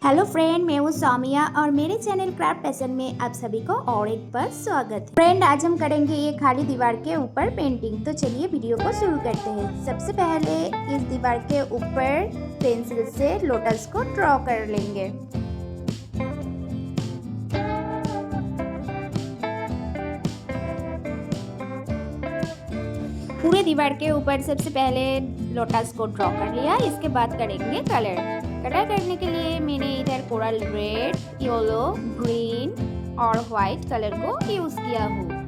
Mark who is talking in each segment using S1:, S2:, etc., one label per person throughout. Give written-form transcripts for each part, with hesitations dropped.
S1: Hello friend, मैं हूँ सौमिया और मेरे चैनल क्राफ्ट पैशन में आप सभी को और एक बार स्वागत है। फ्रेंड, आज हम करेंगे ये खाली दीवार के ऊपर पेंटिंग। तो चलिए वीडियो को शुरू करते हैं। सबसे पहले इस दीवार के ऊपर पेंसिल से लोटस को ड्रॉ कर लेंगे। पूरे दीवार के ऊपर सबसे पहले लोटस को ड्रॉ कर लिया। इसके बाद करेंगे कलर करने के लिए मैंने इधर कोरल रेड, येलो, ग्रीन और व्हाइट कलर को यूज किया हूँ।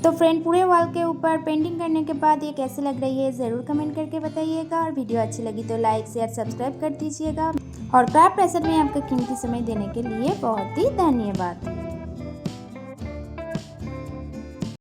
S1: तो फ्रेंड पूरे वॉल के ऊपर पेंटिंग करने के बाद ये कैसे लग रही है ज़रूर कमेंट करके बताइएगा। और वीडियो अच्छी लगी तो लाइक शेयर सब्सक्राइब कर दीजिएगा। और क्राफ्ट पैशन में आपका कीमती समय देने के लिए बहुत ही धन्यवाद।